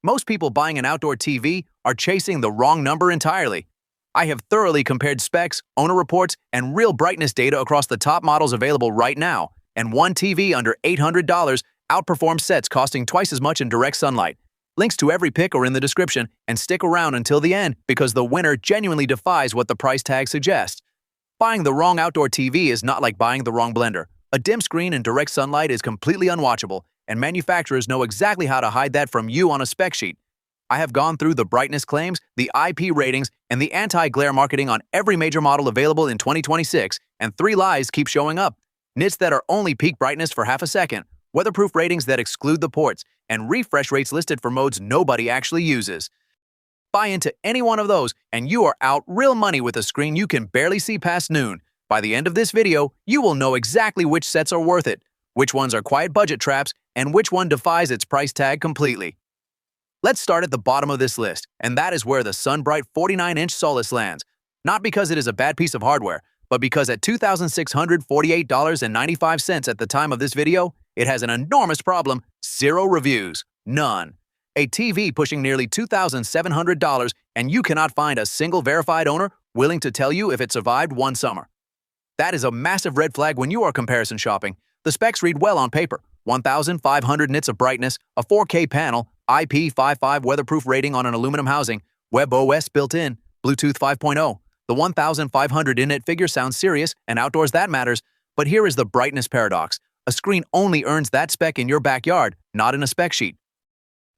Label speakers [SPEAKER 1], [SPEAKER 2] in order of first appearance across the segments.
[SPEAKER 1] Most people buying an outdoor TV are chasing the wrong number entirely. I have thoroughly compared specs, owner reports, and real brightness data across the top models available right now, and one TV under $800 outperforms sets costing twice as much in direct sunlight. Links to every pick are in the description, and stick around until the end because the winner genuinely defies what the price tag suggests. Buying the wrong outdoor TV is not like buying the wrong blender. A dim screen in direct sunlight is completely unwatchable, and manufacturers know exactly how to hide that from you on a spec sheet. I have gone through the brightness claims, the IP ratings, and the anti-glare marketing on every major model available in 2026, and 3 lies keep showing up. Nits that are only peak brightness for half a second, weatherproof ratings that exclude the ports, and refresh rates listed for modes nobody actually uses. Buy into any one of those, and you are out real money with a screen you can barely see past noon. By the end of this video, you will know exactly which sets are worth it, which ones are quiet budget traps, and which one defies its price tag completely. Let's start at the bottom of this list, and that is where the SunBright 49-inch Solace lands. Not because it is a bad piece of hardware, but because at $2,648.95 at the time of this video, it has an enormous problem: 0 reviews. None. A TV pushing nearly $2,700, and you cannot find a single verified owner willing to tell you if it survived one summer. That is a massive red flag when you are comparison shopping. The specs read well on paper: 1,500 nits of brightness, a 4K panel, IP55 weatherproof rating on an aluminum housing, WebOS built-in, Bluetooth 5.0. The 1,500 in-it figure sounds serious, and outdoors that matters, but here is the brightness paradox. A screen only earns that spec in your backyard, not in a spec sheet.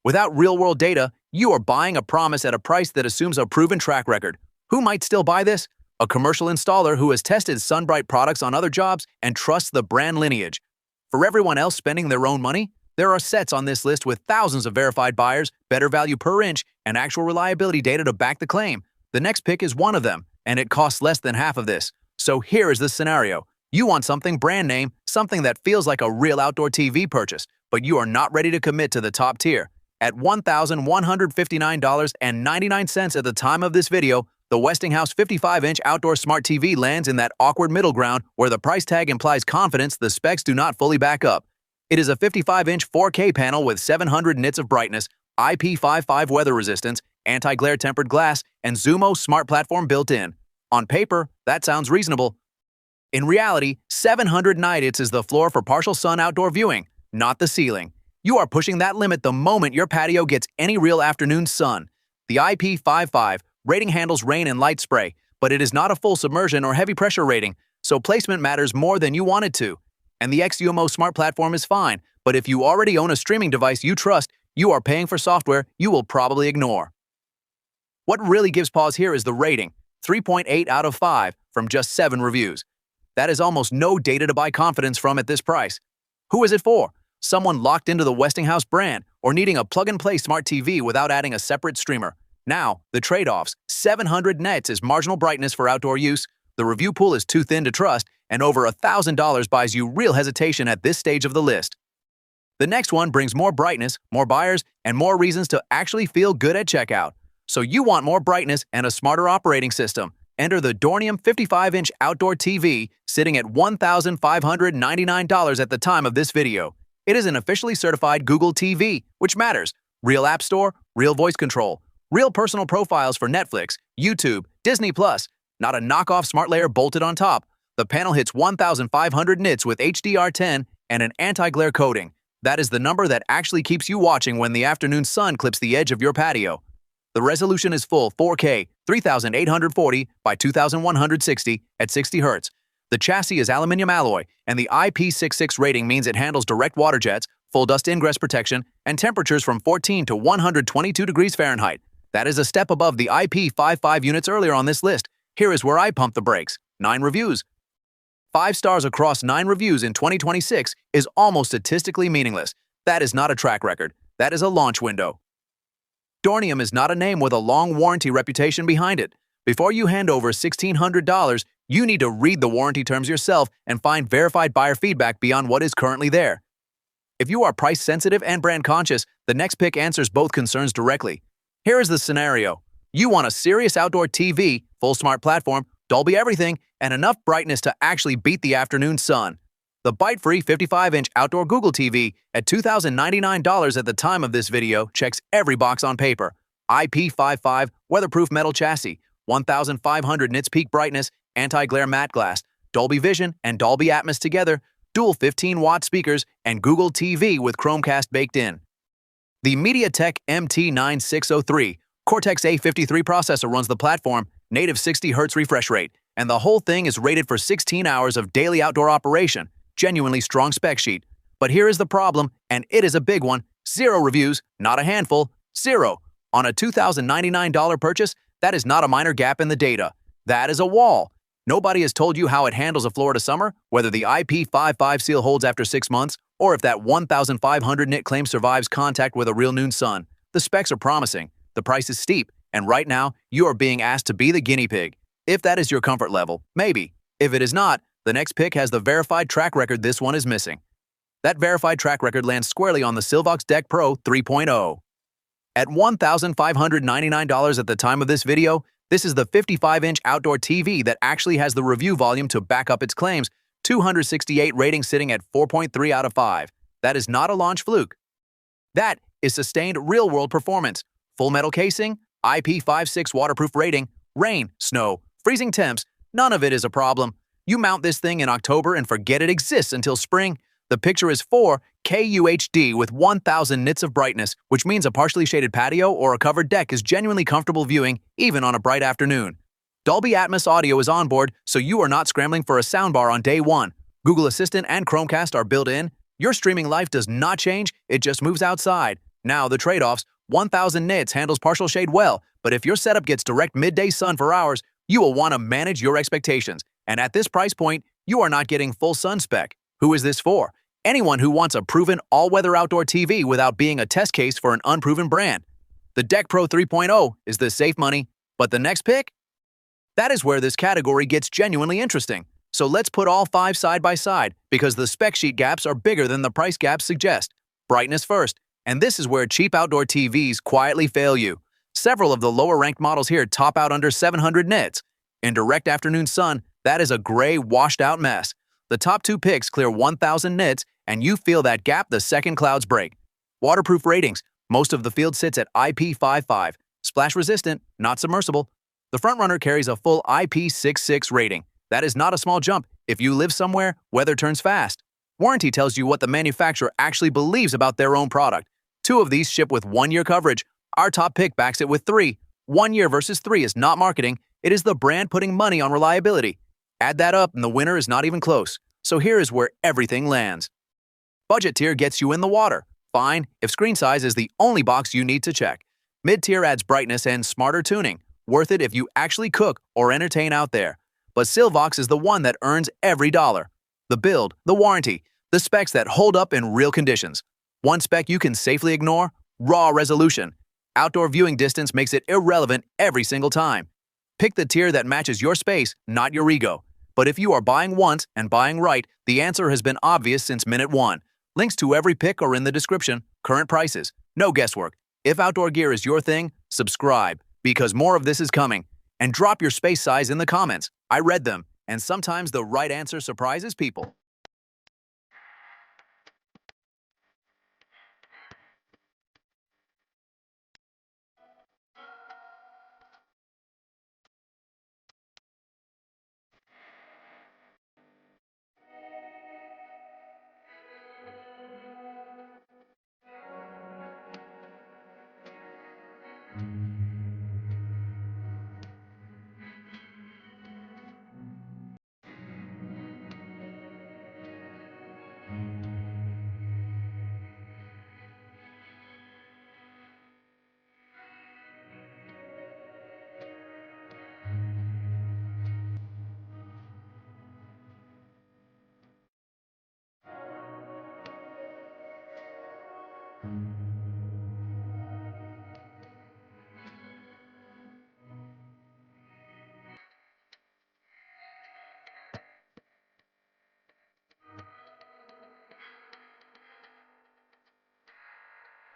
[SPEAKER 1] Without real-world data, you are buying a promise at a price that assumes a proven track record. Who might still buy this? A commercial installer who has tested SunBright products on other jobs and trusts the brand lineage. For everyone else spending their own money, there are sets on this list with thousands of verified buyers, better value per inch, and actual reliability data to back the claim. The next pick is one of them, and it costs less than half of this. So here is the scenario. You want something brand name, something that feels like a real outdoor TV purchase, but you are not ready to commit to the top tier. At $1,159.99 at the time of this video, the Westinghouse 55-inch outdoor smart TV lands in that awkward middle ground where the price tag implies confidence the specs do not fully back up. It is a 55-inch 4K panel with 700 nits of brightness, IP55 weather resistance, anti-glare tempered glass, and Zumo smart platform built in. On paper, that sounds reasonable. In reality, 700 nits is the floor for partial sun outdoor viewing, not the ceiling. You are pushing that limit the moment your patio gets any real afternoon sun. The IP55 rating handles rain and light spray, but it is not a full submersion or heavy pressure rating, so placement matters more than you want it to. And the Zumo smart platform is fine, but if you already own a streaming device you trust, you are paying for software you will probably ignore. What really gives pause here is the rating, 3.8 out of 5 from just 7 reviews. That is almost no data to buy confidence from at this price. Who is it for? Someone locked into the Westinghouse brand or needing a plug-and-play smart TV without adding a separate streamer. Now, the trade-offs: 700 nits is marginal brightness for outdoor use, the review pool is too thin to trust, and over $1,000 buys you real hesitation at this stage of the list. The next one brings more brightness, more buyers, and more reasons to actually feel good at checkout. So you want more brightness and a smarter operating system. Enter the Dornium 55-inch outdoor TV, sitting at $1,599 at the time of this video. It is an officially certified Google TV, which matters. Real App Store, real voice control, real personal profiles for Netflix, YouTube, Disney+, not a knockoff smart layer bolted on top. The panel hits 1,500 nits with HDR10 and an anti-glare coating. That is the number that actually keeps you watching when the afternoon sun clips the edge of your patio. The resolution is full 4K, 3840 by 2160 at 60 Hz. The chassis is aluminum alloy, and the IP66 rating means it handles direct water jets, full dust ingress protection, and temperatures from 14 to 122 degrees Fahrenheit. That is a step above the IP55 units earlier on this list. Here is where I pump the brakes. 9 reviews. 5 stars across 9 reviews in 2026 is almost statistically meaningless. That is not a track record. That is a launch window. Dornium is not a name with a long warranty reputation behind it. Before you hand over $1,600, you need to read the warranty terms yourself and find verified buyer feedback beyond what is currently there. If you are price sensitive and brand conscious, the next pick answers both concerns directly. Here is the scenario. You want a serious outdoor TV, full smart platform, Dolby everything, and enough brightness to actually beat the afternoon sun. The BiteFree 55-inch outdoor Google TV at $2,099 at the time of this video checks every box on paper. IP55 weatherproof metal chassis, 1,500 nits peak brightness, anti-glare matte glass, Dolby Vision and Dolby Atmos together, dual 15-watt speakers, and Google TV with Chromecast baked in. The MediaTek MT9603 Cortex-A53 processor runs the platform, native 60 Hz refresh rate, and the whole thing is rated for 16 hours of daily outdoor operation. Genuinely strong spec sheet. But here is the problem, and it is a big one. 0 reviews, not a handful, 0. On a $2,099 purchase, that is not a minor gap in the data. That is a wall. Nobody has told you how it handles a Florida summer, whether the IP55 seal holds after 6 months, or if that 1,500 nit claim survives contact with a real noon sun. The specs are promising, the price is steep, and right now, you are being asked to be the guinea pig. If that is your comfort level, maybe. If it is not, the next pick has the verified track record this one is missing. That verified track record lands squarely on the Silvox Deck Pro 3.0. At $1,599 at the time of this video, this is the 55-inch outdoor TV that actually has the review volume to back up its claims, 268 rating sitting at 4.3 out of 5. That is not a launch fluke. That is sustained real-world performance. Full metal casing, IP56 waterproof rating, rain, snow, freezing temps, none of it is a problem. You mount this thing in October and forget it exists until spring. The picture is 4K UHD with 1,000 nits of brightness, which means a partially shaded patio or a covered deck is genuinely comfortable viewing, even on a bright afternoon. Dolby Atmos audio is on board, so you are not scrambling for a soundbar on day one. Google Assistant and Chromecast are built in. Your streaming life does not change, it just moves outside. Now, the trade-offs: 1,000 nits handles partial shade well, but if your setup gets direct midday sun for hours, you will want to manage your expectations. And at this price point, you are not getting full sun spec. Who is this for? Anyone who wants a proven all-weather outdoor TV without being a test case for an unproven brand. The Deck Pro 3.0 is the safe money, but the next pick? That is where this category gets genuinely interesting. So let's put all 5 side by side, because the spec sheet gaps are bigger than the price gaps suggest. Brightness first, and this is where cheap outdoor TVs quietly fail you. Several of the lower-ranked models here top out under 700 nits. In direct afternoon sun, that is a gray, washed-out mess. The top 2 picks clear 1,000 nits, and you feel that gap the second clouds break. Waterproof ratings. Most of the field sits at IP55. Splash-resistant, not submersible. The frontrunner carries a full IP66 rating. That is not a small jump. If you live somewhere, weather turns fast. Warranty tells you what the manufacturer actually believes about their own product. 2 of these ship with 1-year coverage. Our top pick backs it with 3. 1 year versus 3 is not marketing. It is the brand putting money on reliability. Add that up and the winner is not even close. So here is where everything lands. Budget tier gets you in the water. Fine, if screen size is the only box you need to check. Mid-tier adds brightness and smarter tuning. Worth it if you actually cook or entertain out there. But SYLVOX is the one that earns every dollar. The build, the warranty, the specs that hold up in real conditions. One spec you can safely ignore: raw resolution. Outdoor viewing distance makes it irrelevant every single time. Pick the tier that matches your space, not your ego. But if you are buying once and buying right, the answer has been obvious since minute 1. Links to every pick are in the description. Current prices. No guesswork. If outdoor gear is your thing, subscribe, because more of this is coming. And drop your space size in the comments. I read them, and sometimes the right answer surprises people.